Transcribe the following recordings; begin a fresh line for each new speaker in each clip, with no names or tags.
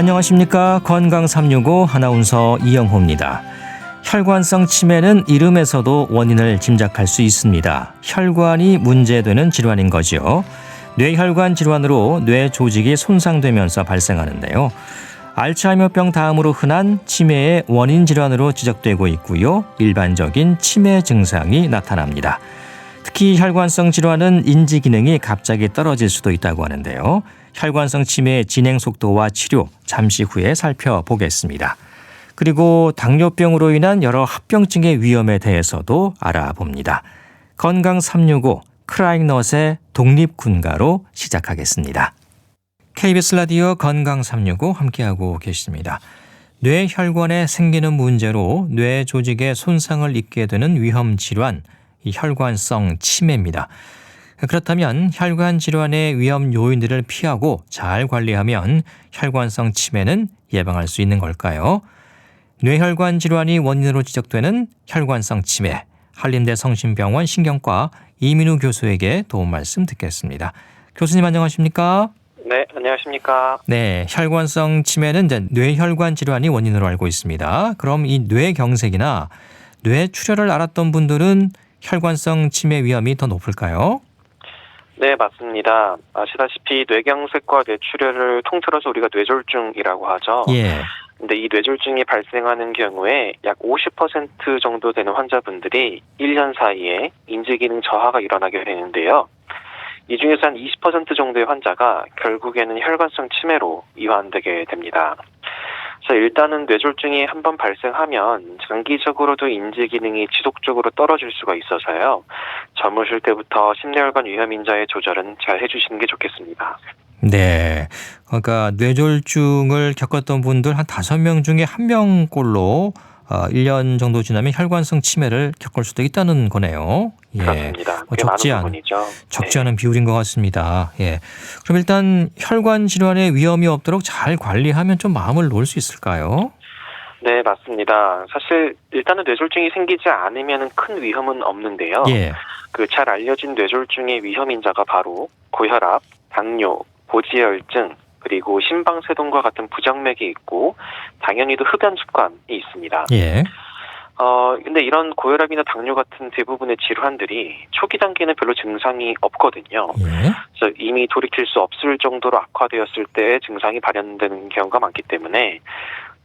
안녕하십니까. 건강 365 아나운서 이영호입니다. 혈관성 치매는 이름에서도 원인을 짐작할 수 있습니다. 혈관이 문제되는 질환인 거죠. 뇌혈관 질환으로 뇌 조직이 손상되면서 발생하는데요. 알츠하이머병 다음으로 흔한 치매의 원인 질환으로 지적되고 있고요. 일반적인 치매 증상이 나타납니다. 특히 혈관성 질환은 인지 기능이 갑자기 떨어질 수도 있다고 하는데요. 혈관성 치매의 진행 속도와 치료 잠시 후에 살펴보겠습니다. 그리고 당뇨병으로 인한 여러 합병증의 위험에 대해서도 알아봅니다. 건강 365 크라잉넛의 독립군가로 시작하겠습니다. KBS 라디오 건강 365 함께하고 계십니다. 뇌혈관에 생기는 문제로 뇌 조직에 손상을 입게 되는 위험 질환, 이 혈관성 치매입니다. 그렇다면 혈관 질환의 위험 요인들을 피하고 잘 관리하면 혈관성 치매는 예방할 수 있는 걸까요? 뇌혈관 질환이 원인으로 지적되는 혈관성 치매, 한림대 성심병원 신경과 이민우 교수에게 도움 말씀 듣겠습니다. 교수님 안녕하십니까?
네, 안녕하십니까?
네, 혈관성 치매는 이제 뇌혈관 질환이 원인으로 알고 있습니다. 그럼 이 뇌경색이나 뇌출혈을 앓았던 분들은 혈관성 치매 위험이 더 높을까요?
네, 맞습니다. 아시다시피 뇌경색과 뇌출혈을 통틀어서 우리가 뇌졸중이라고 하죠.
예.
근데 이 뇌졸중이 발생하는 경우에 약 50% 정도 되는 환자분들이 1년 사이에 인지기능 저하가 일어나게 되는데요. 이 중에서 한 20% 정도의 환자가 결국에는 혈관성 치매로 이완되게 됩니다. 그래서 일단은 뇌졸중이 한번 발생하면 장기적으로도 인지 기능이 지속적으로 떨어질 수가 있어서요. 젊으실 때부터 심뇌혈관 위험인자의 조절은 잘 해주시는 게 좋겠습니다.
네. 그러니까 뇌졸중을 겪었던 분들 한 5명 중에 1명꼴로 1년 정도 지나면 혈관성 치매를 겪을 수도 있다는 거네요. 예.
그렇습니다.
적지 않은 비율인 것 같습니다. 예. 그럼 일단 혈관 질환의 위험이 없도록 잘 관리하면 좀 마음을 놓을 수 있을까요?
네, 맞습니다. 사실 일단은 뇌졸중이 생기지 않으면 큰 위험은 없는데요.
예.
그 잘 알려진 뇌졸중의 위험인자가 바로 고혈압, 당뇨, 고지혈증, 그리고 심방세동과 같은 부정맥이 있고 당연히도 흡연 습관이 있습니다.
예.
근데 이런 고혈압이나 당뇨 같은 대부분의 질환들이 초기 단계는 별로 증상이 없거든요.
예.
그래서 이미 돌이킬 수 없을 정도로 악화되었을 때 증상이 발현되는 경우가 많기 때문에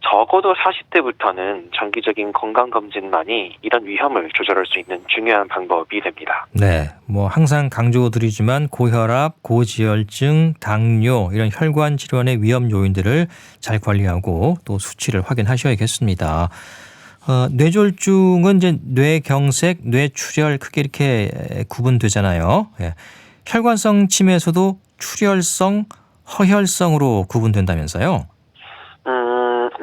적어도 40대부터는 정기적인 건강검진만이 이런 위험을 조절할 수 있는 중요한 방법이 됩니다.
네. 항상 강조드리지만 고혈압, 고지혈증, 당뇨 이런 혈관 질환의 위험 요인들을 잘 관리하고 또 수치를 확인하셔야겠습니다. 뇌졸중은 이제 뇌경색, 뇌출혈 크게 이렇게 구분되잖아요. 예. 혈관성 치매에서도 출혈성, 허혈성으로 구분된다면서요?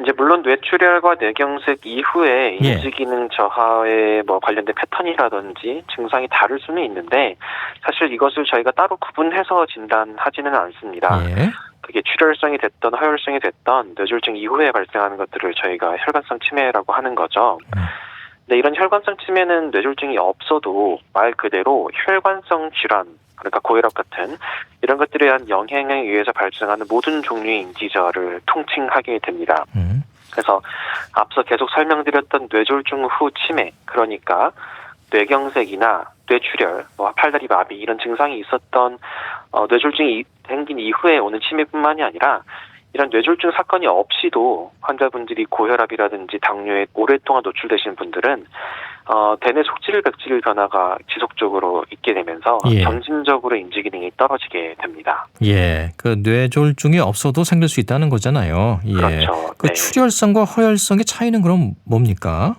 이제 물론 뇌출혈과 뇌경색 이후에 인지기능 저하에 관련된 패턴이라든지 증상이 다를 수는 있는데 사실 이것을 저희가 따로 구분해서 진단하지는 않습니다.
예.
그게 출혈성이 됐던 허혈성이 됐던 뇌졸중 이후에 발생하는 것들을 저희가 혈관성 치매라고 하는 거죠. 근데 이런 혈관성 치매는 뇌졸중이 없어도 말 그대로 혈관성 질환, 그러니까 고혈압 같은 이런 것들에 대한 영향에 의해서 발생하는 모든 종류의 인지저하를 통칭하게 됩니다. 그래서 앞서 계속 설명드렸던 뇌졸중 후 치매, 그러니까 뇌경색이나 뇌출혈, 팔다리 마비 이런 증상이 있었던 뇌졸중이 생긴 이후에 오는 치매뿐만이 아니라 이런 뇌졸중 사건이 없이도 환자분들이 고혈압이라든지 당뇨에 오랫동안 노출되신 분들은 대뇌 속질 백질 변화가 지속적으로 있게 되면서 점진적으로 인지 기능이 떨어지게 됩니다.
예, 그 뇌졸중이 없어도 생길 수 있다는 거잖아요. 예.
그렇죠.
그 출혈성과 허혈성의 차이는 그럼 뭡니까?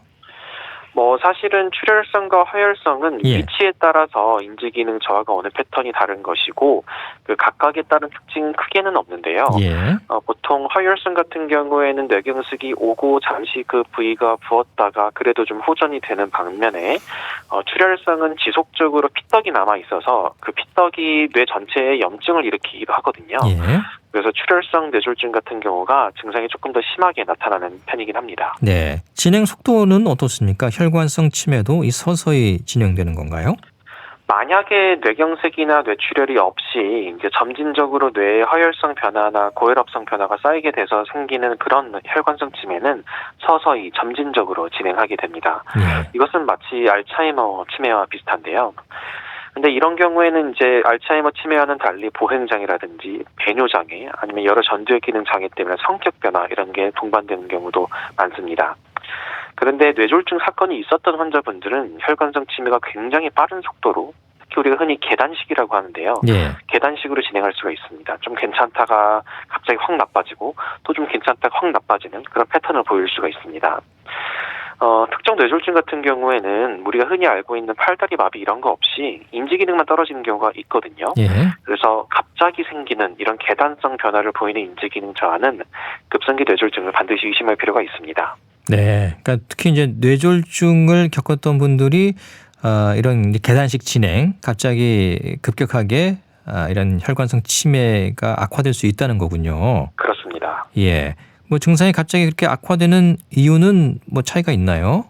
사실은 출혈성과 허혈성은 위치에 따라서 인지기능 저하가 오는 패턴이 다른 것이고 그 각각에 따른 특징 크게는 없는데요. 보통 허혈성 같은 경우에는 뇌경색이 오고 잠시 그 부위가 부었다가 그래도 좀 호전이 되는 반면에 출혈성은 지속적으로 피떡이 남아 있어서 그 피떡이 뇌 전체에 염증을 일으키기도 하거든요. 그래서 출혈성 뇌졸중 같은 경우가 증상이 조금 더 심하게 나타나는 편이긴 합니다.
네, 진행 속도는 어떻습니까? 혈관성 치매도 서서히 진행되는 건가요?
만약에 뇌경색이나 뇌출혈이 없이 이제 점진적으로 뇌의 허혈성 변화나 고혈압성 변화가 쌓이게 돼서 생기는 그런 혈관성 치매는 서서히 점진적으로 진행하게 됩니다.
예.
이것은 마치 알츠하이머 치매와 비슷한데요. 근데 이런 경우에는 이제 알츠하이머 치매와는 달리 보행장애라든지 배뇨장애 아니면 여러 전두엽 기능 장애 때문에 성격 변화 이런 게 동반되는 경우도 많습니다. 그런데 뇌졸중 사건이 있었던 환자분들은 혈관성 치매가 굉장히 빠른 속도로 특히 우리가 흔히 계단식이라고 하는데요.
예.
계단식으로 진행할 수가 있습니다. 좀 괜찮다가 갑자기 확 나빠지고 또 좀 괜찮다가 확 나빠지는 그런 패턴을 보일 수가 있습니다. 특정 뇌졸중 같은 경우에는 우리가 흔히 알고 있는 팔다리 마비 이런 거 없이 인지 기능만 떨어지는 경우가 있거든요.
예.
그래서 갑자기 생기는 이런 계단성 변화를 보이는 인지 기능 저하는 급성기 뇌졸중을 반드시 의심할 필요가 있습니다.
네. 그러니까 특히 이제 뇌졸중을 겪었던 분들이 이런 이제 계단식 진행, 갑자기 급격하게 이런 혈관성 치매가 악화될 수 있다는 거군요.
그렇습니다.
예. 뭐 증상이 갑자기 그렇게 악화되는 이유는 뭐 차이가 있나요?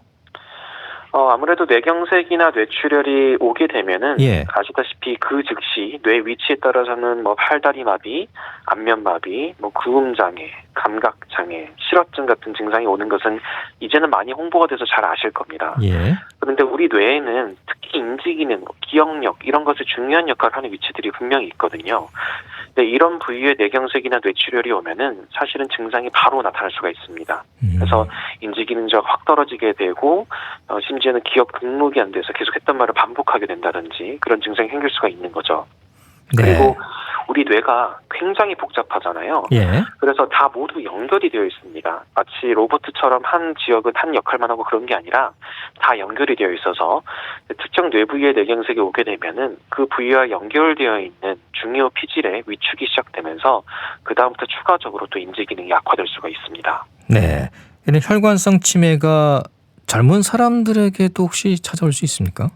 아무래도 뇌경색이나 뇌출혈이 오게 되면은
예.
아시다시피 그 즉시 뇌 위치에 따라서는 뭐 팔다리 마비, 안면 마비, 뭐 구음 장애, 감각 장애, 실어증 같은 증상이 오는 것은 이제는 많이 홍보가 돼서 잘 아실 겁니다.
예.
그런데 우리 뇌에는 특히 인지 기능, 기억력 이런 것에 중요한 역할을 하는 위치들이 분명히 있거든요. 근데 이런 부위의 뇌경색이나 뇌출혈이 오면은 사실은 증상이 바로 나타날 수가 있습니다. 그래서 인지 기능자가 확 떨어지게 되고 심지어는 기억 등록이 안 돼서 계속 했던 말을 반복하게 된다든지 그런 증상이 생길 수가 있는 거죠.
네.
그리고 우리 뇌가 굉장히 복잡하잖아요.
예.
그래서 다 모두 연결이 되어 있습니다. 마치 로봇처럼 한 지역은 한 역할만 하고 그런 게 아니라 다 연결이 되어 있어서 특정 뇌 부위의 뇌경색이 오게 되면은 그 부위와 연결되어 있는 중요 피질의 위축이 시작되면서 그 다음부터 추가적으로 또 인지 기능이 악화될 수가 있습니다.
네. 이런 혈관성 치매가 젊은 사람들에게도 혹시 찾아올 수 있습니까?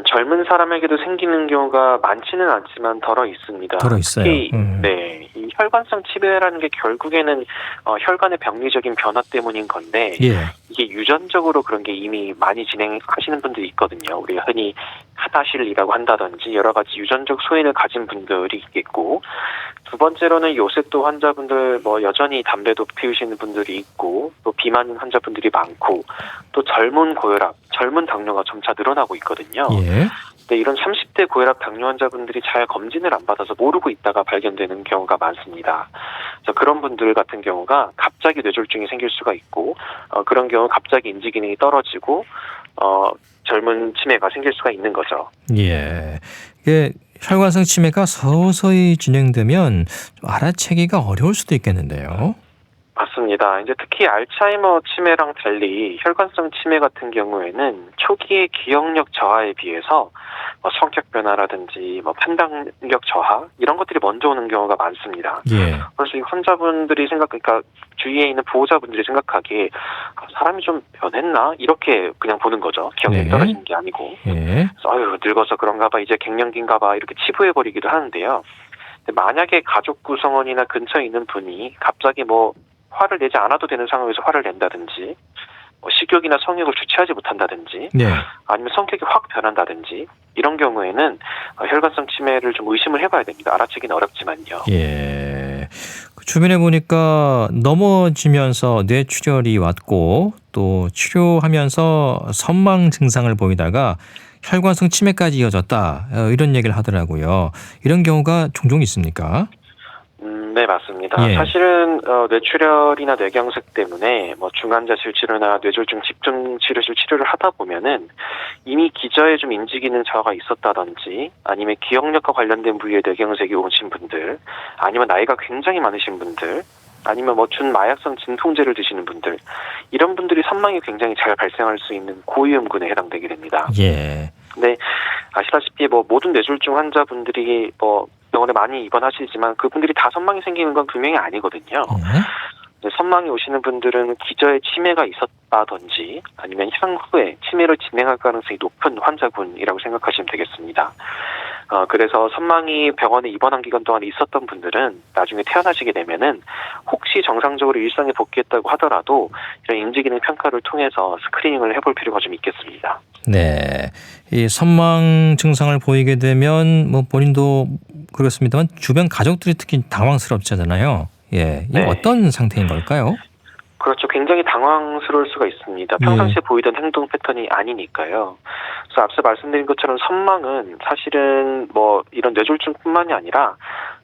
젊은 사람에게도 생기는 경우가 많지는 않지만 덜어 있습니다.
덜어 있어요.
특히 네, 이 혈관성 치매라는 게 결국에는 혈관의 병리적인 변화 때문인 건데
예.
이게 유전적으로 그런 게 이미 많이 진행하시는 분들이 있거든요. 우리가 흔히 하다실이라고 한다든지 여러 가지 유전적 소인을 가진 분들이 있겠고 두 번째로는 요새 또 환자분들 뭐 여전히 담배도 피우시는 분들이 있고 또 비만 환자분들이 많고 또 젊은 고혈압, 젊은 당뇨가 점차 늘어나고 있거든요.
예.
근데 이런 30대 고혈압 당뇨 환자분들이 잘 검진을 안 받아서 모르고 있다가 발견되는 경우가 많습니다. 그래서 그런 분들 같은 경우가 갑자기 뇌졸중이 생길 수가 있고 그런 경우 갑자기 인지 기능이 떨어지고 젊은 치매가 생길 수가 있는 거죠.
예. 이게 혈관성 치매가 서서히 진행되면 좀 알아채기가 어려울 수도 있겠는데요.
맞습니다. 이제 특히 알츠하이머 치매랑 달리 혈관성 치매 같은 경우에는 초기의 기억력 저하에 비해서 성격 변화라든지 판단력 저하 이런 것들이 먼저 오는 경우가 많습니다.
예.
그래서 이 환자분들이 그러니까 주위에 있는 보호자분들이 생각하기에 사람이 좀 변했나 이렇게 그냥 보는 거죠. 기억력이
네.
떨어지는 게 아니고.
예.
그래서 늙어서 그런가 봐 이제 갱년기인가 봐 이렇게 치부해버리기도 하는데요. 근데 만약에 가족 구성원이나 근처에 있는 분이 갑자기 화를 내지 않아도 되는 상황에서 화를 낸다든지 식욕이나 성욕을 주체하지 못한다든지
네.
아니면 성격이 확 변한다든지 이런 경우에는 혈관성 치매를 좀 의심을 해봐야 됩니다. 알아채기는 어렵지만요.
예. 주변에 보니까 넘어지면서 뇌출혈이 왔고 또 치료하면서 선망 증상을 보이다가 혈관성 치매까지 이어졌다. 이런 얘기를 하더라고요. 이런 경우가 종종 있습니까?
네, 맞습니다.
예.
사실은 뇌출혈이나 뇌경색 때문에 중환자실 치료나 뇌졸중 집중 치료실 치료를 하다 보면은 이미 기저에 좀 인지 기능 저하가 있었다든지 아니면 기억력과 관련된 부위에 뇌경색이 오신 분들 아니면 나이가 굉장히 많으신 분들 아니면 준마약성 진통제를 드시는 분들 이런 분들이 선망이 굉장히 잘 발생할 수 있는 고위험군에 해당되게 됩니다.
예.
근데 아시다시피 모든 뇌졸중 환자분들이 병원에 많이 입원하시지만 그분들이 다 선망이 생기는 건 분명히 아니거든요. 선망이 오시는 분들은 기저에 치매가 있었다든지 아니면 향후에 치매를 진행할 가능성이 높은 환자군이라고 생각하시면 되겠습니다. 그래서 선망이 병원에 입원한 기간 동안에 있었던 분들은 나중에 퇴원하시게 되면은 혹시 정상적으로 일상에 복귀했다고 하더라도 이런 인지기능 평가를 통해서 스크리닝을 해볼 필요가 좀 있겠습니다.
네. 이 선망 증상을 보이게 되면 뭐 본인도 그렇습니다만 주변 가족들이 특히 당황스럽잖아요. 예. 이게
네.
어떤 상태인 걸까요?
그렇죠. 굉장히 당황스러울 수가 있습니다. 평상시에 보이던 행동 패턴이 아니니까요. 그래서 앞서 말씀드린 것처럼 선망은 사실은 뭐 이런 뇌졸중뿐만이 아니라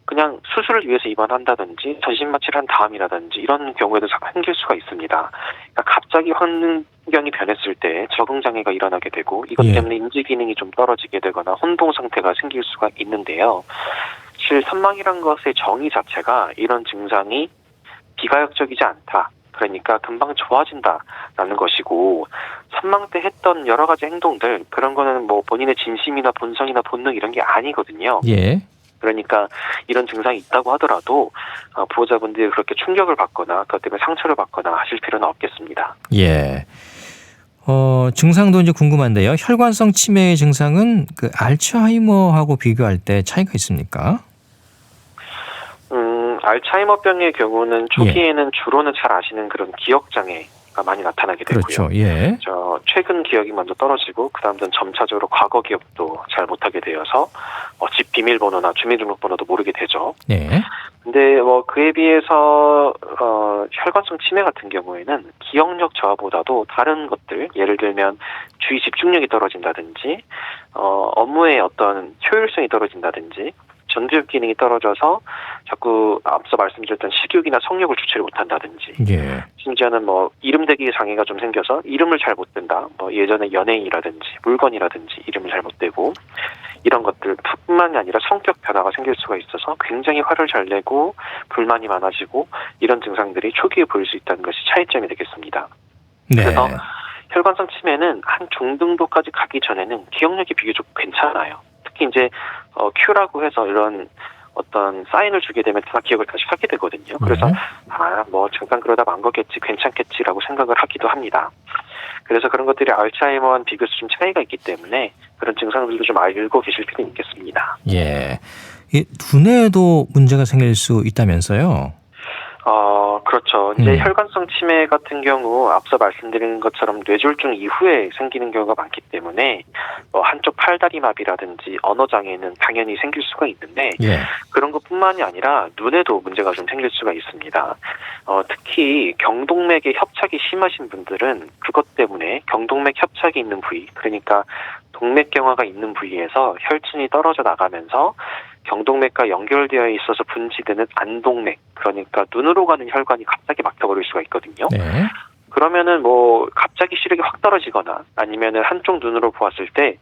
그냥 수술을 위해서 입원한다든지 전신 마취를 한 다음이라든지 이런 경우에도 생길 수가 있습니다. 그러니까 갑자기 환경이 변했을 때 적응 장애가 일어나게 되고 이것 때문에 인지 기능이 좀 떨어지게 되거나 혼동 상태가 생길 수가 있는데요. 사실 선망이란 것의 정의 자체가 이런 증상이 비가역적이지 않다. 그러니까 금방 좋아진다라는 것이고 선망 때 했던 여러 가지 행동들 그런 거는 뭐 본인의 진심이나 본성이나 본능 이런 게 아니거든요.
예.
그러니까 이런 증상이 있다고 하더라도 보호자분들이 그렇게 충격을 받거나 그것 때문에 상처를 받거나 하실 필요는 없겠습니다.
예. 증상도 이제 궁금한데요. 혈관성 치매의 증상은 그 알츠하이머하고 비교할 때 차이가 있습니까?
알츠하이머병의 경우는 초기에는 주로는 잘 아시는 그런 기억 장애가 많이 나타나게 되고요.
그렇죠. 예.
최근 기억이 먼저 떨어지고 그다음부터는 점차적으로 과거 기억도 잘 못하게 되어서 집 비밀번호나 주민등록번호도 모르게 되죠.
네.
근데 그에 비해서 혈관성 치매 같은 경우에는 기억력 저하보다도 다른 것들, 예를 들면 주의 집중력이 떨어진다든지 업무의 어떤 효율성이 떨어진다든지 전두엽 기능이 떨어져서 자꾸 앞서 말씀드렸던 식욕이나 성욕을 주체를 못한다든지
예.
심지어는 이름 대기 장애가 좀 생겨서 이름을 잘 못 댄다. 예전에 연예인이라든지 물건이라든지 이름을 잘 못 대고 이런 것들뿐만이 아니라 성격 변화가 생길 수가 있어서 굉장히 화를 잘 내고 불만이 많아지고 이런 증상들이 초기에 보일 수 있다는 것이 차이점이 되겠습니다.
네.
그래서 혈관성 치매는 한 중등도까지 가기 전에는 기억력이 비교적 괜찮아요. 특히 이제 큐라고 해서 이런 어떤 사인을 주게 되면 다 기억을 다시 하게 되거든요. 그래서 잠깐 그러다 만 거겠지, 괜찮겠지라고 생각을 하기도 합니다. 그래서 그런 것들이 알츠하이머와는 비교해서 좀 차이가 있기 때문에 그런 증상들도 좀 알고 계실 필요는 있겠습니다.
예. 이 두뇌에도 문제가 생길 수 있다면서요?
그렇죠. 이제 혈관성 치매 같은 경우 앞서 말씀드린 것처럼 뇌졸중 이후에 생기는 경우가 많기 때문에 한쪽 팔다리마비라든지 언어장애는 당연히 생길 수가 있는데 그런 것뿐만이 아니라 눈에도 문제가 좀 생길 수가 있습니다. 특히 경동맥의 협착이 심하신 분들은 그것 때문에 경동맥 협착이 있는 부위, 그러니까 동맥경화가 있는 부위에서 혈흔이 떨어져 나가면서 경동맥과 연결되어 있어서 분지되는 안동맥, 그러니까 눈으로 가는 혈관이 갑자기 막혀버릴 수가 있거든요.
네.
그러면은 갑자기 시력이 확 떨어지거나 아니면은 한쪽 눈으로 보았을 때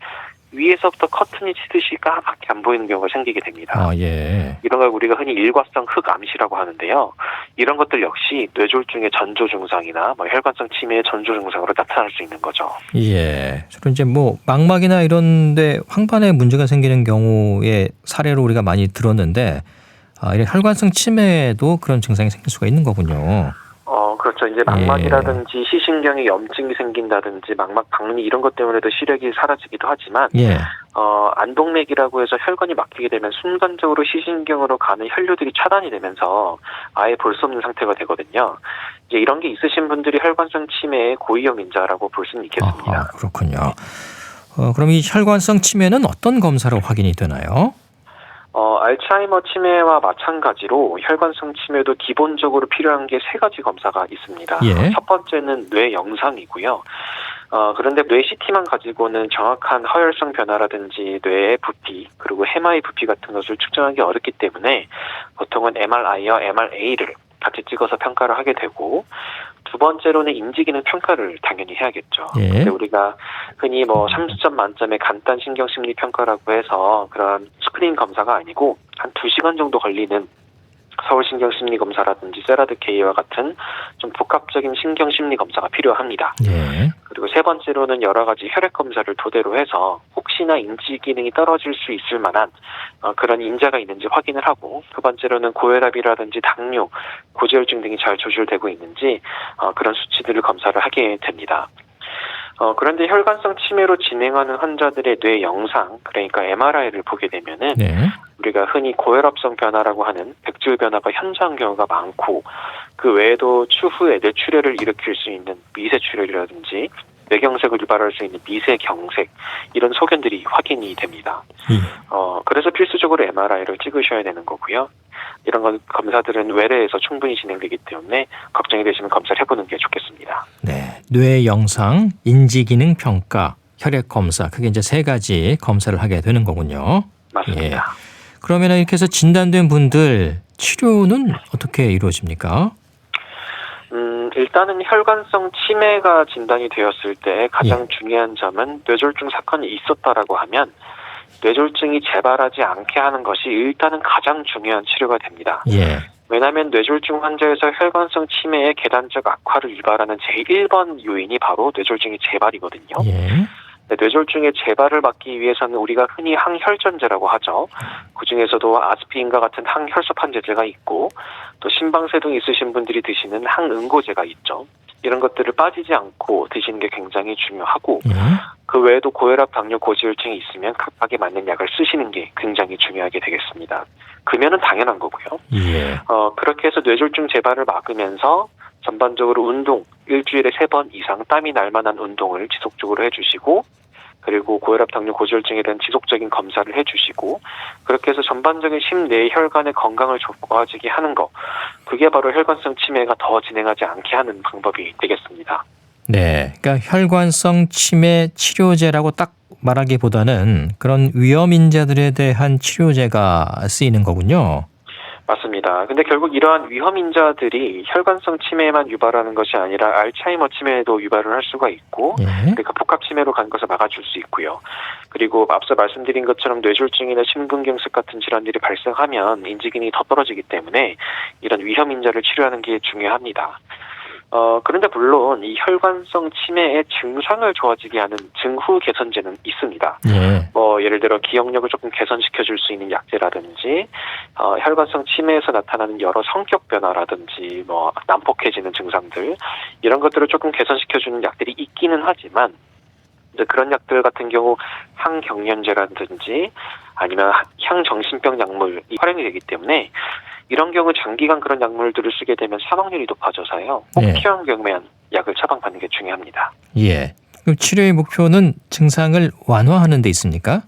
위에서부터 커튼이 치듯이 까맣게 안 보이는 경우가 생기게 됩니다.
예.
이런 걸 우리가 흔히 일과성 흑암시라고 하는데요. 이런 것들 역시 뇌졸중의 전조 증상이나 혈관성 치매의 전조 증상으로 나타날 수 있는 거죠.
예. 주로 이제 망막이나 이런데 황반에 문제가 생기는 경우의 사례로 우리가 많이 들었는데 이런 혈관성 치매에도 그런 증상이 생길 수가 있는 거군요.
그렇죠. 이제 망막이라든지 시신경에 염증이 생긴다든지 망막 박리 이런 것 때문에도 시력이 사라지기도 하지만 안동맥이라고 해서 혈관이 막히게 되면 순간적으로 시신경으로 가는 혈류들이 차단이 되면서 아예 볼 수 없는 상태가 되거든요. 이제 이런 게 있으신 분들이 혈관성 치매의 고위험 인자라고 볼 수는 있겠습니다.
그렇군요. 그럼 이 혈관성 치매는 어떤 검사로 확인이 되나요?
알츠하이머 치매와 마찬가지로 혈관성 치매도 기본적으로 필요한 게 3가지 검사가 있습니다. 첫 번째는 뇌 영상이고요. 그런데 뇌 CT만 가지고는 정확한 허혈성 변화라든지 뇌의 부피 그리고 해마의 부피 같은 것을 측정하기 어렵기 때문에 보통은 MRI와 MRA를 같이 찍어서 평가를 하게 되고 두 번째로는 인지기능 평가를 당연히 해야겠죠. 근데 우리가 흔히 30점 만점의 간단 신경심리 평가라고 해서 그런 스크린 검사가 아니고 한 2시간 정도 걸리는 서울신경심리검사라든지 세라드K와 같은 좀 복합적인 신경심리검사가 필요합니다.
예.
그리고 세 번째로는 여러 가지 혈액검사를 토대로 해서 혹시나 인지 기능이 떨어질 수 있을 만한 그런 인자가 있는지 확인을 하고, 두 번째로는 고혈압이라든지 당뇨, 고지혈증 등이 잘 조절되고 있는지 그런 수치들을 검사를 하게 됩니다. 그런데 혈관성 치매로 진행하는 환자들의 뇌 영상, 그러니까 MRI를 보게 되면은
네.
우리가 흔히 고혈압성 변화라고 하는 백줄 변화가 현저한 경우가 많고, 그 외에도 추후에 뇌출혈을 일으킬 수 있는 미세출혈이라든지 뇌경색을 유발할 수 있는 미세경색, 이런 소견들이 확인이 됩니다. 그래서 필수적으로 MRI를 찍으셔야 되는 거고요. 이런 검사들은 외래에서 충분히 진행되기 때문에 걱정이 되시면 검사를 해보는 게 좋겠습니다.
네. 뇌 영상, 인지기능 평가, 혈액 검사, 그게 이제 세 가지 검사를 하게 되는 거군요.
맞습니다.
예. 그러면 이렇게 해서 진단된 분들 치료는 어떻게 이루어집니까?
일단은 혈관성 치매가 진단이 되었을 때 가장 중요한 점은 뇌졸중 사건이 있었다라고 하면 뇌졸중이 재발하지 않게 하는 것이 일단은 가장 중요한 치료가 됩니다.
예.
왜냐하면 뇌졸중 환자에서 혈관성 치매의 계단적 악화를 유발하는 제1번 요인이 바로 뇌졸중의 재발이거든요.
예.
뇌졸중의 재발을 막기 위해서는 우리가 흔히 항혈전제라고 하죠. 그중에서도 아스피린과 같은 항혈소판제제가 있고, 또 심방세동 있으신 분들이 드시는 항응고제가 있죠. 이런 것들을 빠지지 않고 드시는 게 굉장히 중요하고, 그 외에도 고혈압, 당뇨, 고지혈증이 있으면 각각에 맞는 약을 쓰시는 게 굉장히 중요하게 되겠습니다. 금연은 당연한 거고요.
예.
그렇게 해서 뇌졸중 재발을 막으면서 전반적으로 운동, 일주일에 3번 이상 땀이 날 만한 운동을 지속적으로 해주시고, 그리고 고혈압, 당뇨, 고지혈증에 대한 지속적인 검사를 해주시고, 그렇게 해서 전반적인 심내 혈관의 건강을 좋아지게 하는 거, 그게 바로 혈관성 치매가 더 진행하지 않게 하는 방법이 되겠습니다.
네. 그러니까 혈관성 치매 치료제라고 딱 말하기보다는 그런 위험 인자들에 대한 치료제가 쓰이는 거군요.
맞습니다. 근데 결국 이러한 위험 인자들이 혈관성 치매만 유발하는 것이 아니라 알츠하이머 치매도 유발을 할 수가 있고, 그러니까 복합 치매로 가는 것을 막아줄 수 있고요. 그리고 앞서 말씀드린 것처럼 뇌졸중이나 심근경색 같은 질환들이 발생하면 인지기능이 더 떨어지기 때문에 이런 위험 인자를 치료하는 게 중요합니다. 그런데 물론 이 혈관성 치매의 증상을 좋아지게 하는 증후 개선제는 있습니다. 예를 들어 기억력을 조금 개선시켜 줄 수 있는 약제라든지, 혈관성 치매에서 나타나는 여러 성격 변화라든지, 난폭해지는 증상들, 이런 것들을 조금 개선시켜 주는 약들이 있기는 하지만, 이제 그런 약들 같은 경우 항경련제라든지 아니면 향정신병 약물이 활용이 되기 때문에, 이런 경우 장기간 그런 약물들을 쓰게 되면 사망률이 높아져서요. 꼭 필요한 경우에만 약을 처방받는 게 중요합니다. 예.
그럼 치료의 목표는 증상을 완화하는 데 있습니까?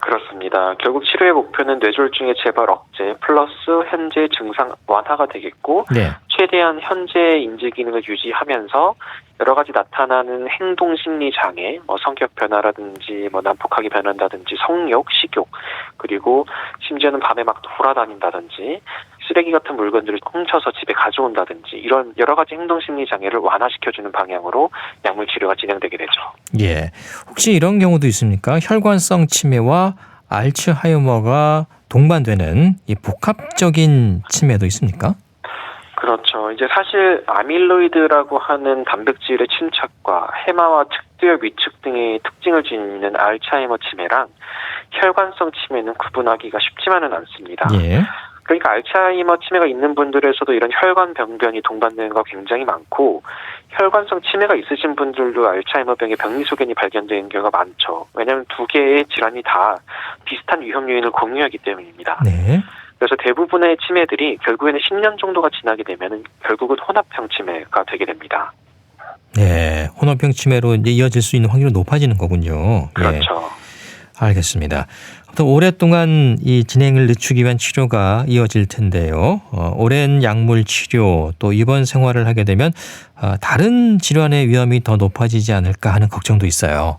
그렇습니다. 결국 치료의 목표는 뇌졸중의 재발 억제 플러스 현재 증상 완화가 되겠고, 최대한 현재 인지 기능을 유지하면서 여러 가지 나타나는 행동 심리 장애, 성격 변화라든지 난폭하게 변한다든지 성욕, 식욕, 그리고 심지어는 밤에 막 돌아다닌다든지 쓰레기 같은 물건들을 훔쳐서 집에 가져온다든지, 이런 여러 가지 행동 심리 장애를 완화시켜주는 방향으로 약물 치료가 진행되게 되죠.
예. 혹시 이런 경우도 있습니까? 혈관성 치매와 알츠하이머가 동반되는 이 복합적인 치매도 있습니까?
그렇죠. 이제 사실 아밀로이드라고 하는 단백질의 침착과 해마와 측두엽 위축 등의 특징을 지니는 알츠하이머 치매랑 혈관성 치매는 구분하기가 쉽지만은 않습니다. 그러니까 알츠하이머 치매가 있는 분들에서도 이런 혈관 병변이 동반되는 거 굉장히 많고, 혈관성 치매가 있으신 분들도 알츠하이머병의 병리 소견이 발견되는 경우가 많죠. 왜냐하면 두 개의 질환이 다 비슷한 위험 요인을 공유하기 때문입니다. 그래서 대부분의 치매들이 결국에는 10년 정도가 지나게 되면 결국은 혼합형 치매가 되게 됩니다.
네, 혼합형 치매로 이제 이어질 수 있는 확률이 높아지는 거군요.
그렇죠.
알겠습니다. 또 오랫동안 이 진행을 늦추기 위한 치료가 이어질 텐데요. 오랜 약물 치료 또 입원 생활을 하게 되면 다른 질환의 위험이 더 높아지지 않을까 하는 걱정도 있어요.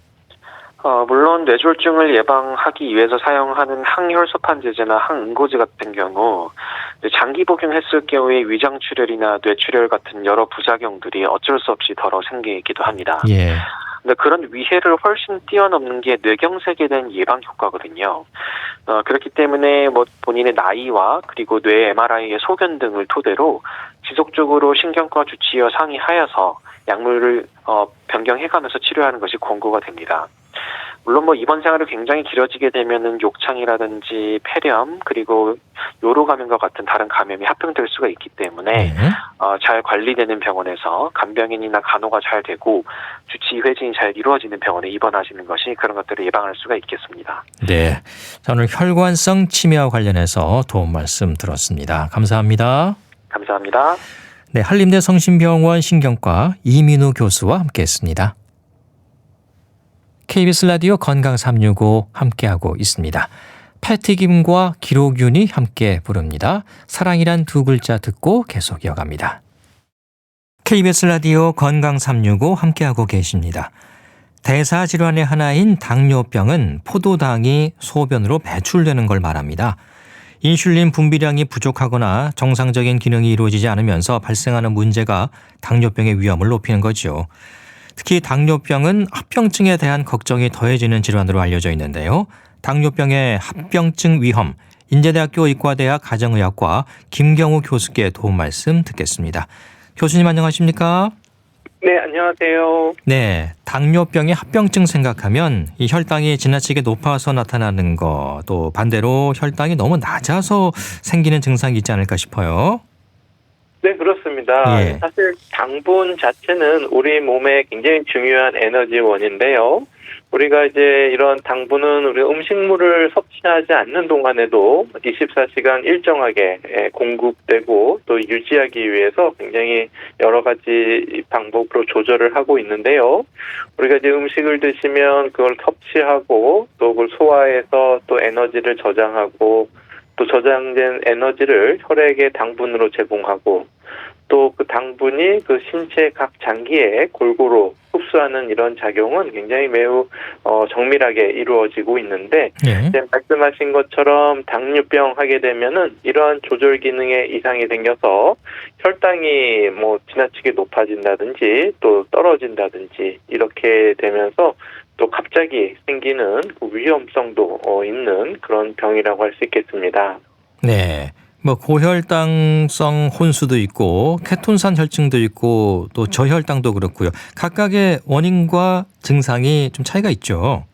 물론 뇌졸중을 예방하기 위해서 사용하는 항혈소판제제나 항응고제 같은 경우 장기 복용했을 경우에 위장출혈이나 뇌출혈 같은 여러 부작용들이 어쩔 수 없이 덜어 생기기도 합니다. 근데 그런 위해를 훨씬 뛰어넘는 게 뇌경색에 대한 예방 효과거든요. 그렇기 때문에 뭐 본인의 나이와 그리고 뇌 MRI의 소견 등을 토대로 지속적으로 신경과 주치의와 상의하여서 약물을 변경해가면서 치료하는 것이 권고가 됩니다. 물론 뭐 입원 생활이 굉장히 길어지게 되면은 욕창이라든지 폐렴 그리고 요로 감염과 같은 다른 감염이 합병될 수가 있기 때문에 잘 관리되는 병원에서 간병인이나 간호가 잘 되고 주치의 회진이 잘 이루어지는 병원에 입원하시는 것이 그런 것들을 예방할 수가 있겠습니다.
네, 자, 오늘 혈관성 치매와 관련해서 도움 말씀 들었습니다. 감사합니다.
감사합니다.
네, 한림대 성심병원 신경과 이민우 교수와 함께했습니다. KBS 라디오 건강 365 함께하고 있습니다. 패티김과 기록윤이 함께 부릅니다. 사랑이란 두 글자 듣고 계속 이어갑니다. KBS 라디오 건강 365 함께하고 계십니다. 대사질환의 하나인 당뇨병은 포도당이 소변으로 배출되는 걸 말합니다. 인슐린 분비량이 부족하거나 정상적인 기능이 이루어지지 않으면서 발생하는 문제가 당뇨병의 위험을 높이는 거죠. 특히 당뇨병은 합병증에 대한 걱정이 더해지는 질환으로 알려져 있는데요. 당뇨병의 합병증 위험, 인제대학교 의과대학 가정의학과 김경우 교수께 도움 말씀 듣겠습니다. 교수님 안녕하십니까?
네, 안녕하세요.
네, 당뇨병의 합병증 생각하면 이 혈당이 지나치게 높아서 나타나는 거, 또 반대로 혈당이 너무 낮아서 생기는 증상이 있지 않을까 싶어요.
네, 그렇습니다.
예.
사실 당분 자체는 우리 몸에 굉장히 중요한 에너지원인데요. 우리가 이제 이런 당분은 우리 음식물을 섭취하지 않는 동안에도 24시간 일정하게 공급되고 또 유지하기 위해서 굉장히 여러 가지 방법으로 조절을 하고 있는데요. 우리가 이제 음식을 드시면 그걸 섭취하고 또 그걸 소화해서 또 에너지를 저장하고 또 저장된 에너지를 혈액에 당분으로 제공하고 또 그 당분이 그 신체 각 장기에 골고루 흡수하는 이런 작용은 굉장히 매우 정밀하게 이루어지고 있는데
예.
말씀하신 것처럼 당뇨병 하게 되면은 이러한 조절 기능에 이상이 생겨서 혈당이 뭐 지나치게 높아진다든지 또 떨어진다든지 이렇게 되면서 또 갑자기 생기는 그 위험성도 있는 그런 병이라고 할 수 있겠습니다.
네. 뭐 고혈당성 혼수도 있고 케톤산 혈증도 있고 또 저혈당도 그렇고요. 각각의 원인과 증상이 좀 차이가 있죠.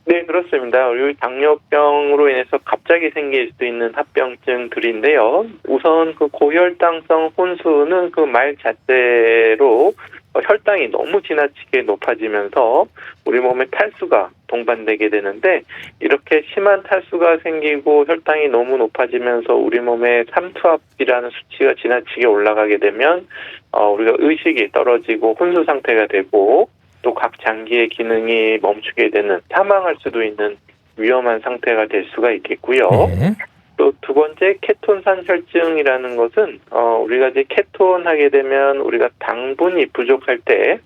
네, 그렇습니다. 우리 당뇨병으로 인해서 갑자기 생길 수 있는 합병증들인데요. 우선 그 고혈당성 혼수는 그 말 자체로 혈당이 너무 지나치게 높아지면서 우리 몸에 탈수가 동반되게 되는데 이렇게 심한 탈수가 생기고 혈당이 너무 높아지면서 우리 몸에 삼투압이라는 수치가 지나치게 올라가게 되면 우리가 의식이 떨어지고 혼수 상태가 되고 또 각 장기의 기능이 멈추게 되는 사망할 수도 있는 위험한 상태가 될 수가 있겠고요.
네.
또 두 번째 케톤산 혈증이라는 것은 우리가 이제 케톤 하게 되면 우리가 당분이 부족할 때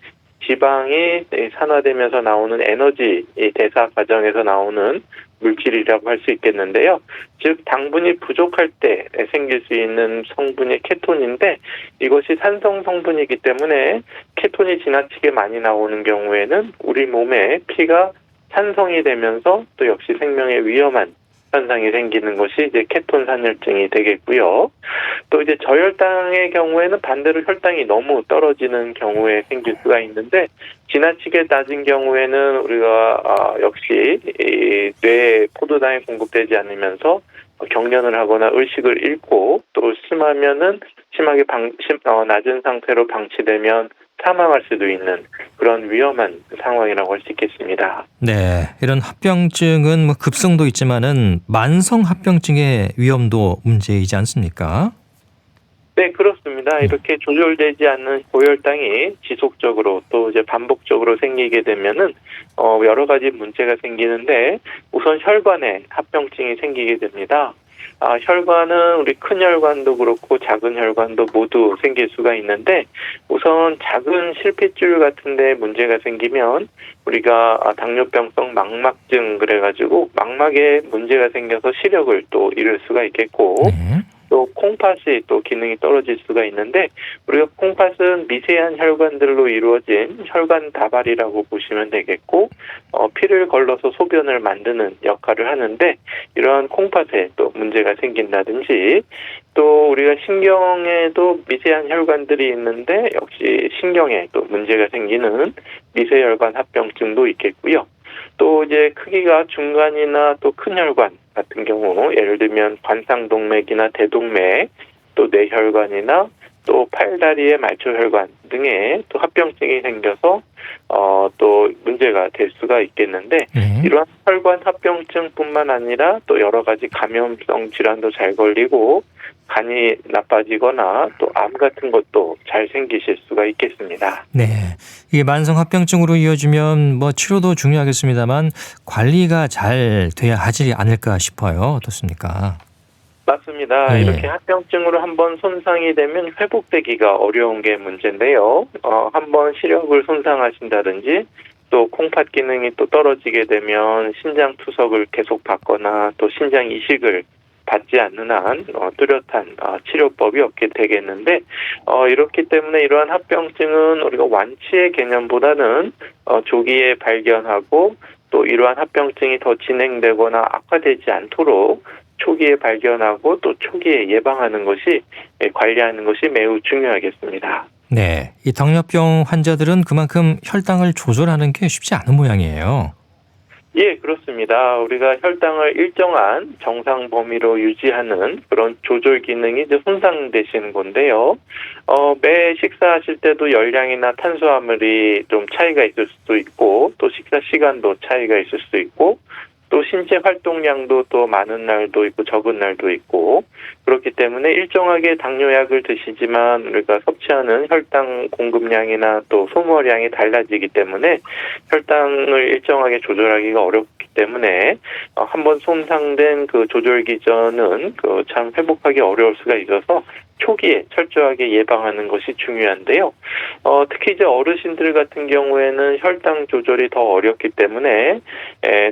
지방이 산화되면서 나오는 에너지 대사 과정에서 나오는 물질이라고 할 수 있겠는데요. 즉 당분이 부족할 때 생길 수 있는 성분이 케톤인데 이것이 산성 성분이기 때문에 케톤이 지나치게 많이 나오는 경우에는 우리 몸에 피가 산성이 되면서 또 역시 생명에 위험한 현상이 생기는 것이 이제 케톤산혈증이 되겠고요. 또 이제 저혈당의 경우에는 반대로 혈당이 너무 떨어지는 경우에 생길 수가 있는데 지나치게 낮은 경우에는 우리가 역시 이 뇌에 포도당이 공급되지 않으면서 경련을 하거나 의식을 잃고 또 심하면은 심하게 낮은 상태로 방치되면 사망할 수도 있는 그런 위험한 상황이라고 할 수 있겠습니다.
네, 이런 합병증은 뭐 급성도 있지만은 만성 합병증의 위험도 문제이지 않습니까?
네, 그렇습니다. 이렇게 조절되지 않는 고혈당이 지속적으로 또 이제 반복적으로 생기게 되면은 여러 가지 문제가 생기는데 우선 혈관에 합병증이 생기게 됩니다. 혈관은 우리 큰 혈관도 그렇고 작은 혈관도 모두 생길 수가 있는데 우선 작은 실핏줄 같은 데 문제가 생기면 우리가 당뇨병성 망막증 그래가지고 망막에 문제가 생겨서 시력을 또 잃을 수가 있겠고 또 콩팥이 또 기능이 떨어질 수가 있는데 우리가 콩팥은 미세한 혈관들로 이루어진 혈관 다발이라고 보시면 되겠고 피를 걸러서 소변을 만드는 역할을 하는데 이러한 콩팥에 또 문제가 생긴다든지 또 우리가 신경에도 미세한 혈관들이 있는데 역시 신경에 또 문제가 생기는 미세혈관 합병증도 있겠고요. 또 이제 크기가 중간이나 또 큰 혈관 같은 경우 예를 들면 관상동맥이나 대동맥 또 뇌혈관이나 또 팔다리의 말초혈관 등의 또 합병증이 생겨서 또 문제가 될 수가 있겠는데 이러한 혈관 합병증뿐만 아니라 또 여러 가지 감염성 질환도 잘 걸리고 간이 나빠지거나 또 암 같은 것도 잘 생기실 수가 있겠습니다.
네, 이게 만성 합병증으로 이어지면 뭐 치료도 중요하겠습니다만 관리가 잘 돼야 하지 않을까 싶어요. 어떻습니까?
맞습니다.
네.
이렇게 합병증으로 한번 손상이 되면 회복되기가 어려운 게 문제인데요. 한번 시력을 손상하신다든지 또 콩팥 기능이 또 떨어지게 되면 신장 투석을 계속 받거나 또 신장 이식을 받지 않는 한 뚜렷한 치료법이 없게 되겠는데 이렇기 때문에 이러한 합병증은 우리가 완치의 개념보다는 조기에 발견하고 또 이러한 합병증이 더 진행되거나 악화되지 않도록 초기에 발견하고 또 초기에 예방하는 것이 관리하는 것이 매우 중요하겠습니다.
네, 이 당뇨병 환자들은 그만큼 혈당을 조절하는 게 쉽지 않은 모양이에요.
예, 그렇습니다. 우리가 혈당을 일정한 정상 범위로 유지하는 그런 조절 기능이 이제 손상되시는 건데요. 매 식사하실 때도 열량이나 탄수화물이 좀 차이가 있을 수도 있고 또 식사 시간도 차이가 있을 수도 있고 또 신체 활동량도 또 많은 날도 있고 적은 날도 있고 그렇기 때문에 일정하게 당뇨약을 드시지만 우리가 섭취하는 혈당 공급량이나 또 소모량이 달라지기 때문에 혈당을 일정하게 조절하기가 어렵기 때문에 한번 손상된 그 조절 기전은 참 회복하기 어려울 수가 있어서 초기에 철저하게 예방하는 것이 중요한데요. 특히 이제 어르신들 같은 경우에는 혈당 조절이 더 어렵기 때문에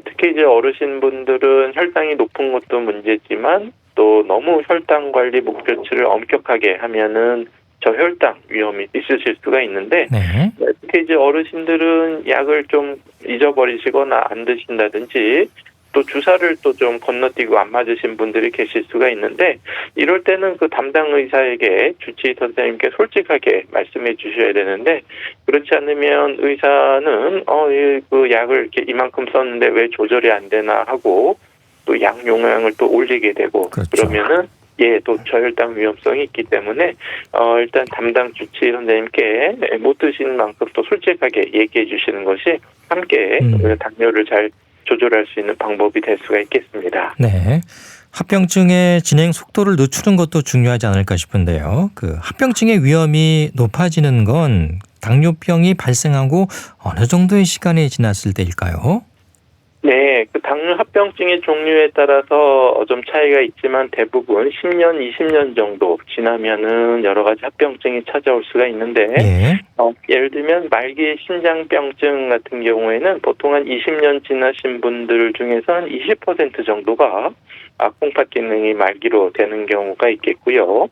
특히 이제 어르신분들은 혈당이 높은 것도 문제지만 또 너무 혈당 관리 목표치를 엄격하게 하면은 저혈당 위험이 있으실 수가 있는데
네.
특히 이제 어르신들은 약을 좀 잊어버리시거나 안 드신다든지 또 주사를 또 좀 건너뛰고 안 맞으신 분들이 계실 수가 있는데 이럴 때는 그 담당 의사에게 주치의 선생님께 솔직하게 말씀해 주셔야 되는데 그렇지 않으면 의사는 그 약을 이렇게 이만큼 썼는데 왜 조절이 안 되나 하고 또 약 용량을 또 올리게 되고
그렇죠.
그러면은 또 저혈당 위험성이 있기 때문에 일단 담당 주치의 선생님께 못 드시는 만큼 또 솔직하게 얘기해 주시는 것이 함께 당뇨를 잘 조절할 수 있는 방법이 될 수가 있겠습니다.
네. 합병증의 진행 속도를 늦추는 것도 중요하지 않을까 싶은데요. 그 합병증의 위험이 높아지는 건 당뇨병이 발생하고 어느 정도의 시간이 지났을 때일까요?
네, 그 당뇨 합병증의 종류에 따라서 좀 차이가 있지만 대부분 10년, 20년 정도 지나면은 여러 가지 합병증이 찾아올 수가 있는데,
예.
예를 들면 말기 신장병증 같은 경우에는 보통 한 20년 지나신 분들 중에서 한 20% 정도가 콩팥 기능이 말기로 되는 경우가 있겠고요.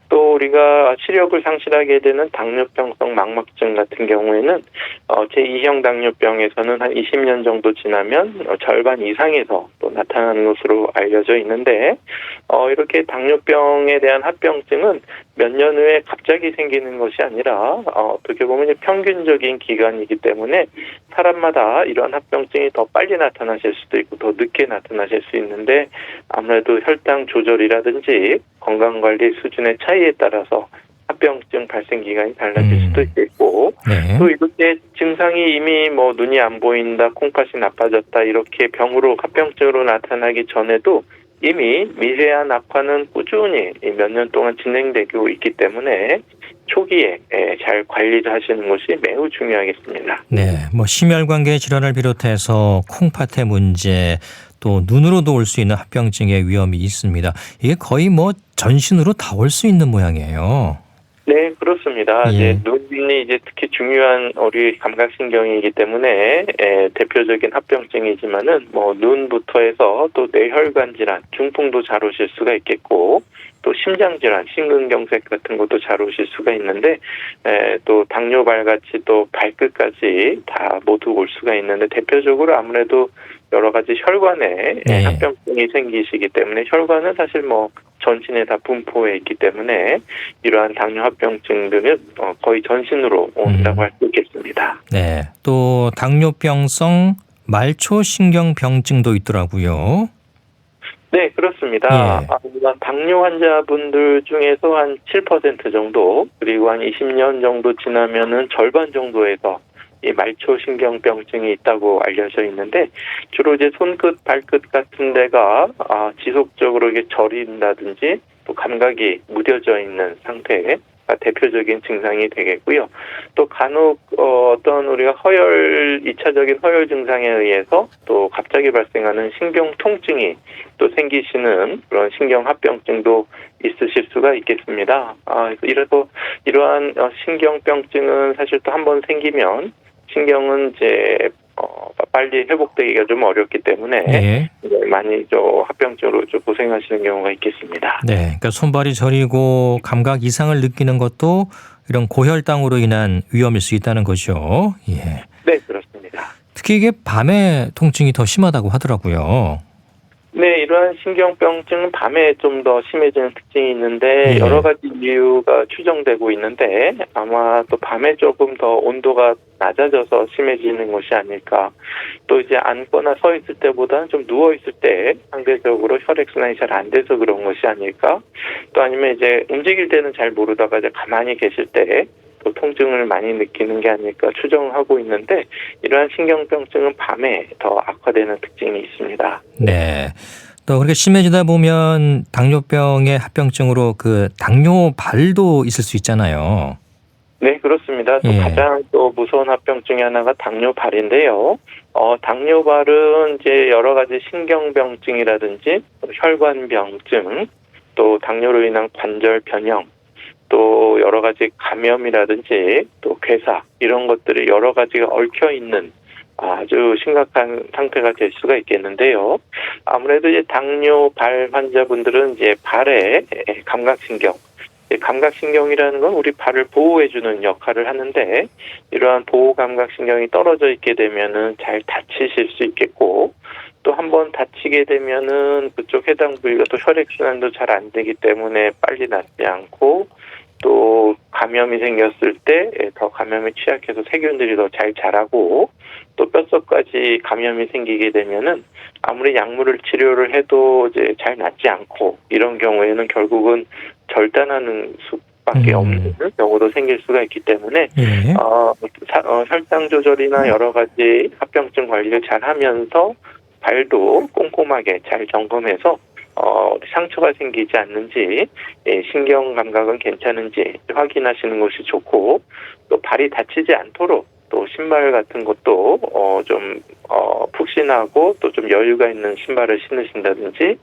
또 우리가 시력을 상실하게 되는 당뇨병성 망막증 같은 경우에는 제2형 당뇨병에서는 한 20년 정도 지나면 절반 이상에서 또 나타나는 것으로 알려져 있는데 이렇게 당뇨병에 대한 합병증은 몇 년 후에 갑자기 생기는 것이 아니라 어떻게 보면 평균적인 기간이기 때문에 사람마다 이러한 합병증이 더 빨리 나타나실 수도 있고 더 늦게 나타나실 수 있는데 아무래도 혈당 조절이라든지 건강관리 수준의 차이에 따라서 합병증 발생 기간이 달라질 수도 있겠고
네.
또 이렇게 증상이 이미 눈이 안 보인다, 콩팥이 나빠졌다 이렇게 병으로 합병증으로 나타나기 전에도 이미 미세한 악화는 꾸준히 몇 년 동안 진행되고 있기 때문에 초기에 잘 관리를 하시는 것이 매우 중요하겠습니다.
네, 심혈관계 질환을 비롯해서 콩팥의 문제 또 눈으로도 올 수 있는 합병증의 위험이 있습니다. 이게 거의 전신으로 다 올 수 있는 모양이에요.
네, 그렇습니다.
예.
이제 눈이 특히 중요한 우리 감각신경이기 때문에 대표적인 합병증이지만은 눈부터 해서 또 뇌혈관 질환, 중풍도 잘 오실 수가 있겠고 또 심장질환, 심근경색 같은 것도 잘 오실 수가 있는데 또 당뇨발같이 또 발끝까지 다 모두 올 수가 있는데 대표적으로 아무래도 여러 가지 혈관에
네.
합병증이 생기시기 때문에 혈관은 사실 뭐 전신에 다 분포해 있기 때문에 이러한 당뇨 합병증들은 거의 전신으로 온다고 할 수 있겠습니다.
네. 또 당뇨병성 말초신경병증도 있더라고요.
네, 그렇습니다.
예.
당뇨 환자분들 중에서 한 7% 정도, 그리고 한 20년 정도 지나면은 절반 정도에서 이 말초신경병증이 있다고 알려져 있는데, 주로 이제 손끝, 발끝 같은 데가 지속적으로 이게 저린다든지 또 감각이 무뎌져 있는 상태가 대표적인 증상이 되겠고요. 또 간혹 어떤 우리가 2차적인 허열 증상에 의해서 또 갑자기 발생하는 신경 통증이 또 생기시는 그런 신경합병증도 있으실 수가 있겠습니다. 그래서 이러한 신경병증은 사실 또 한 번 생기면 신경은 이제 빨리 회복되기가 좀 어렵기 때문에
예.
많이 합병증으로 좀 고생하시는 경우가 있겠습니다.
네. 그러니까 손발이 저리고 감각 이상을 느끼는 것도 이런 고혈당으로 인한 위험일 수 있다는 거죠. 예.
네, 그렇습니다.
특히 이게 밤에 통증이 더 심하다고 하더라고요.
네, 이러한 신경병증은 밤에 좀 더 심해지는 특징이 있는데
예.
여러 가지 이유가 추정되고 있는데 아마 또 밤에 조금 더 온도가 낮아져서 심해지는 것이 아닐까. 또 이제 앉거나 서 있을 때보다는 좀 누워 있을 때 상대적으로 혈액순환이 잘 안 돼서 그런 것이 아닐까. 또 아니면 이제 움직일 때는 잘 모르다가 이제 가만히 계실 때 또 통증을 많이 느끼는 게 아닐까 추정하고 있는데 이러한 신경병증은 밤에 더 악화되는 특징이 있습니다.
네. 또 그렇게 심해지다 보면 당뇨병의 합병증으로 그 당뇨발도 있을 수 있잖아요.
네, 그렇습니다. 또
예.
가장 또 무서운 합병증이 하나가 당뇨발인데요. 당뇨발은 이제 여러 가지 신경병증이라든지 혈관병증, 또 당뇨로 인한 관절 변형, 또 여러 가지 감염이라든지 또 괴사 이런 것들이 여러 가지가 얽혀 있는 아주 심각한 상태가 될 수가 있겠는데요. 아무래도 이제 당뇨발 환자분들은 이제 발에 감각신경, 감각신경이라는 건 우리 발을 보호해주는 역할을 하는데 이러한 보호 감각신경이 떨어져 있게 되면은 잘 다치실 수 있겠고 또 한번 다치게 되면은 그쪽 해당 부위가 또 혈액순환도 잘 안 되기 때문에 빨리 낫지 않고 또 감염이 생겼을 때 더 감염에 취약해서 세균들이 더 잘 자라고 또 뼛속까지 감염이 생기게 되면은 아무리 약물을 치료를 해도 이제 잘 낫지 않고 이런 경우에는 결국은 절단하는 수밖에 없는 경우도 생길 수가 있기 때문에
예.
혈당 조절이나 여러 가지 합병증 관리를 잘 하면서 발도 꼼꼼하게 잘 점검해서 상처가 생기지 않는지 신경 감각은 괜찮은지 확인하시는 것이 좋고 또 발이 다치지 않도록 또 신발 같은 것도 좀 푹신하고 또 좀 여유가 있는 신발을 신으신다든지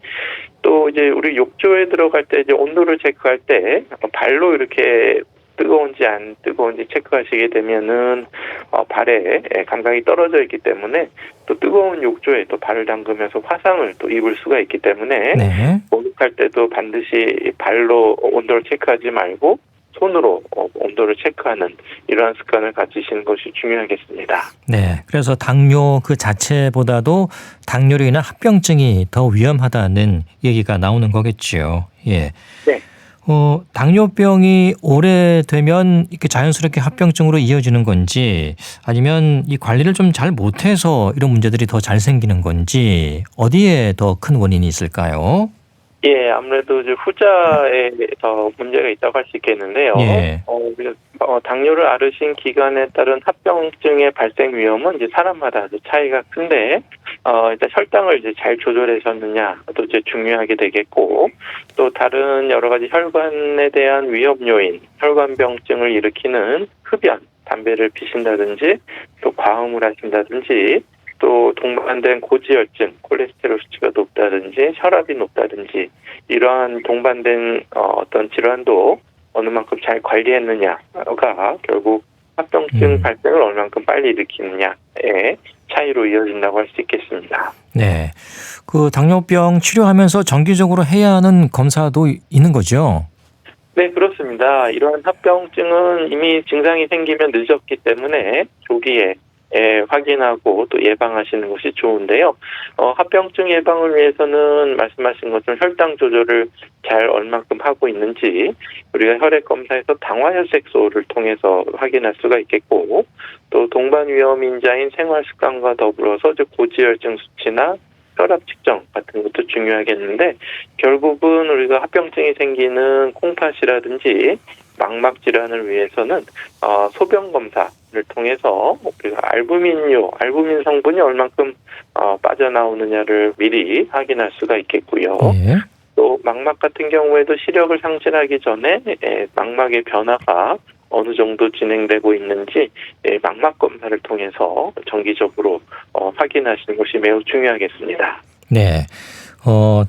또 이제 우리 욕조에 들어갈 때 이제 온도를 체크할 때 발로 이렇게 뜨거운지 안 뜨거운지 체크하시게 되면은 발에 감각이 떨어져 있기 때문에 또 뜨거운 욕조에 또 발을 담그면서 화상을 또 입을 수가 있기 때문에
네.
목욕할 때도 반드시 발로 온도를 체크하지 말고 손으로 온도를 체크하는 이러한 습관을 가지시는 것이 중요하겠습니다.
네. 그래서 당뇨 그 자체보다도 당뇨로 인한 합병증이 더 위험하다는 얘기가 나오는 거겠죠. 예.
네.
당뇨병이 오래되면 이렇게 자연스럽게 합병증으로 이어지는 건지 아니면 이 관리를 좀 잘 못해서 이런 문제들이 더 잘 생기는 건지 어디에 더 큰 원인이 있을까요?
예, 아무래도 이제 후자에 더 문제가 있다고 할 수 있겠는데요.
예.
당뇨를 앓으신 기간에 따른 합병증의 발생 위험은 이제 사람마다 아주 차이가 큰데, 일단 혈당을 이제 잘 조절하셨느냐도 이제 중요하게 되겠고, 또 다른 여러 가지 혈관에 대한 위험 요인, 혈관병증을 일으키는 흡연, 담배를 피신다든지, 또 과음을 하신다든지, 또 동반된 고지혈증, 콜레스테롤 수치가 높다든지 혈압이 높다든지 이러한 동반된 어떤 질환도 어느 만큼 잘 관리했느냐가 결국 합병증 발생을 얼마만큼 빨리 일으키느냐에 차이로 이어진다고 할 수 있겠습니다.
네. 그 당뇨병 치료하면서 정기적으로 해야 하는 검사도 있는 거죠?
네, 그렇습니다. 이러한 합병증은 이미 증상이 생기면 늦었기 때문에 조기에 확인하고 또 예방하시는 것이 좋은데요. 합병증 예방을 위해서는 말씀하신 것처럼 혈당 조절을 잘 얼만큼 하고 있는지 우리가 혈액 검사에서 당화혈색소를 통해서 확인할 수가 있겠고, 또 동반 위험 인자인 생활 습관과 더불어서 고지혈증 수치나 혈압 측정 같은 것도 중요하겠는데, 결국은 우리가 합병증이 생기는 콩팥이라든지 망막 질환을 위해서는 소변 검사를 통해서 우리가 알부민 성분이 얼만큼 빠져나오느냐를 미리 확인할 수가 있겠고요.
예.
또 망막 같은 경우에도 시력을 상실하기 전에 망막의 변화가 어느 정도 진행되고 있는지 망막 검사를 통해서 정기적으로 확인하시는 것이 매우 중요하겠습니다.
네.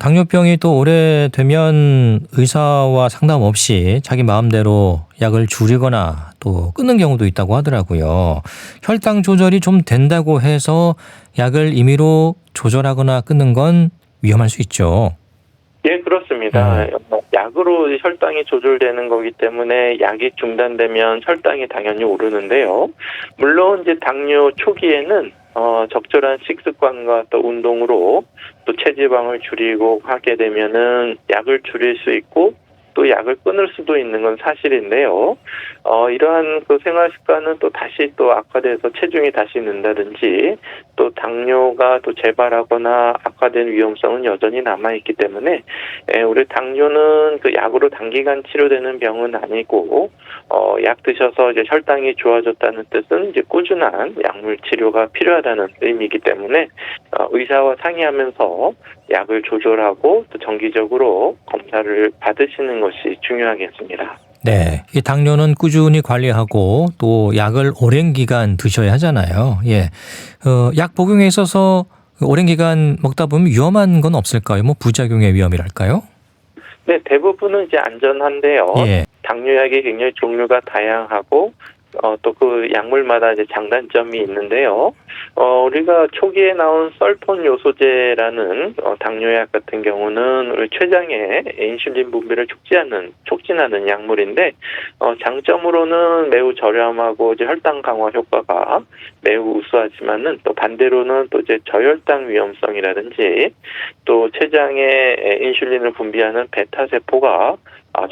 당뇨병이 또 오래되면 의사와 상담 없이 자기 마음대로 약을 줄이거나 또 끊는 경우도 있다고 하더라고요. 혈당 조절이 좀 된다고 해서 약을 임의로 조절하거나 끊는 건 위험할 수 있죠.
예, 그렇습니다. 약으로 혈당이 조절되는 거기 때문에 약이 중단되면 혈당이 당연히 오르는데요. 물론 이제 당뇨 초기에는 적절한 식습관과 또 운동으로 또 체지방을 줄이고 하게 되면은 약을 줄일 수 있고 또 약을 끊을 수도 있는 건 사실인데요. 이러한 그 생활 습관은 또 다시 또 악화돼서 체중이 다시 는다든지 또 당뇨가 또 재발하거나 악화된 위험성은 여전히 남아있기 때문에 우리 당뇨는 그 약으로 단기간 치료되는 병은 아니고 약 드셔서 이제 혈당이 좋아졌다는 뜻은 이제 꾸준한 약물 치료가 필요하다는 의미이기 때문에 의사와 상의하면서 약을 조절하고 또 정기적으로 검사를 받으시는 것이 중요하겠습니다.
네. 이 당뇨는 꾸준히 관리하고 또 약을 오랜 기간 드셔야 하잖아요. 예. 약 복용에 있어서 오랜 기간 먹다 보면 위험한 건 없을까요? 뭐 부작용의 위험이랄까요?
네, 대부분은 이제 안전한데요.
예.
당뇨약이 굉장히 종류가 다양하고 또 그 약물마다 이제 장단점이 있는데요. 우리가 초기에 나온 설폰 요소제라는 당뇨약 같은 경우는 우리 췌장의 인슐린 분비를 촉진하는 약물인데 장점으로는 매우 저렴하고 이제 혈당 강화 효과가 매우 우수하지만은 또 반대로는 또 이제 저혈당 위험성이라든지 또 췌장에 인슐린을 분비하는 베타 세포가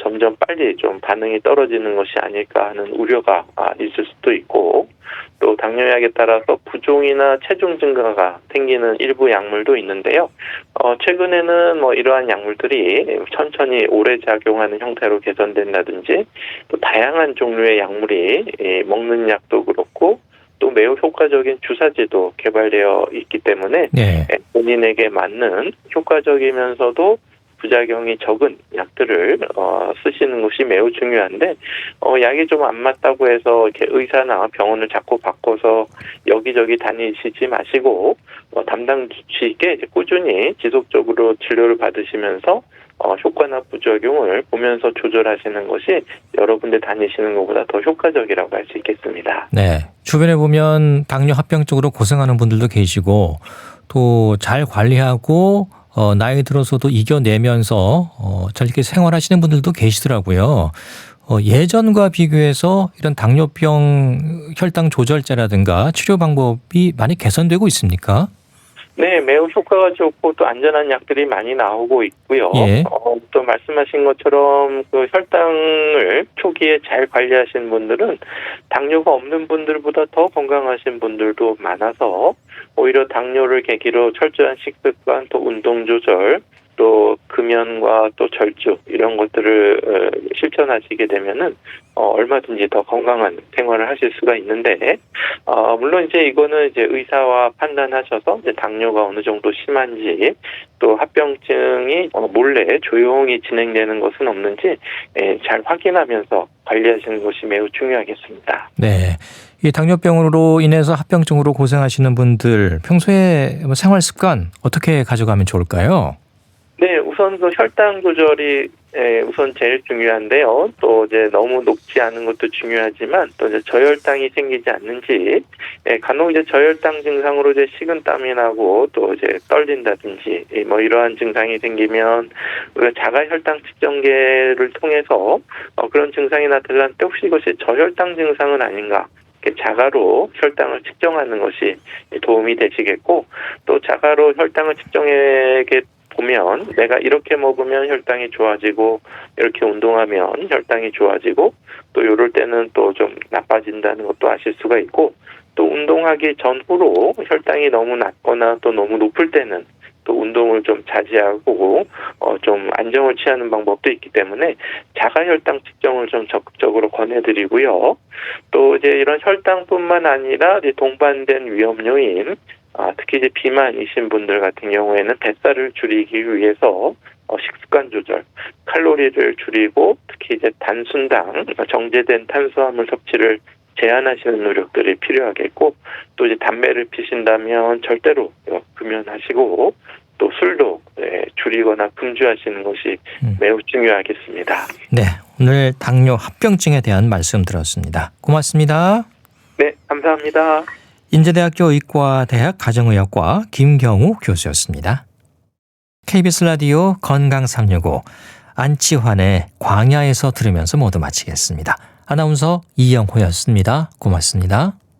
점점 빨리 좀 반응이 떨어지는 것이 아닐까 하는 우려가 있을 수도 있고, 또 당뇨약에 따라서 부종이나 체중 증가가 생기는 일부 약물도 있는데요. 최근에는 이러한 약물들이 천천히 오래 작용하는 형태로 개선된다든지 또 다양한 종류의 약물이 먹는 약도 그렇고 또 매우 효과적인 주사제도 개발되어 있기 때문에
네.
본인에게 맞는 효과적이면서도 부작용이 적은 약들을 쓰시는 것이 매우 중요한데 약이 좀 안 맞다고 해서 이렇게 의사나 병원을 자꾸 바꿔서 여기저기 다니시지 마시고 담당치 있게 이제 꾸준히 지속적으로 진료를 받으시면서 효과나 부작용을 보면서 조절하시는 것이 여러 군데 다니시는 것보다 더 효과적이라고 할 수 있겠습니다.
네. 주변에 보면 당뇨 합병증으로 고생하는 분들도 계시고 또 잘 관리하고 나이 들어서도 이겨내면서 저렇게 생활하시는 분들도 계시더라고요. 예전과 비교해서 이런 당뇨병 혈당 조절제라든가 치료 방법이 많이 개선되고 있습니까?
네, 매우 효과가 좋고 또 안전한 약들이 많이 나오고 있고요.
예.
또 말씀하신 것처럼 그 혈당을 초기에 잘 관리하신 분들은 당뇨가 없는 분들보다 더 건강하신 분들도 많아서 오히려 당뇨를 계기로 철저한 식습관 또 운동 조절 또 금연과 또 절주 이런 것들을 실천하시게 되면은 얼마든지 더 건강한 생활을 하실 수가 있는데 물론 이제 이거는 이제 의사와 판단하셔서 이제 당뇨가 어느 정도 심한지 또 합병증이 몰래 조용히 진행되는 것은 없는지 잘 확인하면서 관리하시는 것이 매우 중요하겠습니다.
네. 이 당뇨병으로 인해서 합병증으로 고생하시는 분들 평소에 생활 습관 어떻게 가져가면 좋을까요?
네, 우선 그 혈당 조절이 우선 제일 중요한데요. 또 이제 너무 높지 않은 것도 중요하지만 또 이제 저혈당이 생기지 않는지, 간혹 이제 저혈당 증상으로 이제 식은땀이 나고 또 이제 떨린다든지 뭐 이러한 증상이 생기면 우리가 자가 혈당 측정계를 통해서 그런 증상이 나타날 때 혹시 이것이 저혈당 증상은 아닌가? 자가로 혈당을 측정하는 것이 도움이 되시겠고, 또 자가로 혈당을 측정해 보면 내가 이렇게 먹으면 혈당이 좋아지고 이렇게 운동하면 혈당이 좋아지고 또 이럴 때는 또 좀 나빠진다는 것도 아실 수가 있고, 또 운동하기 전후로 혈당이 너무 낮거나 또 너무 높을 때는 또 운동을 좀 자제하고 좀 안정을 취하는 방법도 있기 때문에 자가 혈당 측정을 좀 적극적으로 권해드리고요. 또 이제 이런 혈당뿐만 아니라 이제 동반된 위험 요인, 특히 이제 비만이신 분들 같은 경우에는 뱃살을 줄이기 위해서 식습관 조절, 칼로리를 줄이고 특히 이제 단순당, 정제된 탄수화물 섭취를 제한하시는 노력들이 필요하겠고, 또 이제 담배를 피신다면 절대로 금연하시고 또 술도 줄이거나 금주하시는 것이 매우 중요하겠습니다.
네, 오늘 당뇨 합병증에 대한 말씀 들었습니다. 고맙습니다.
네, 감사합니다.
인제대학교 의과대학 가정의학과 김경우 교수였습니다. KBS 라디오 건강 365 안치환의 광야에서 들으면서 모두 마치겠습니다. 아나운서 이영호였습니다. 고맙습니다.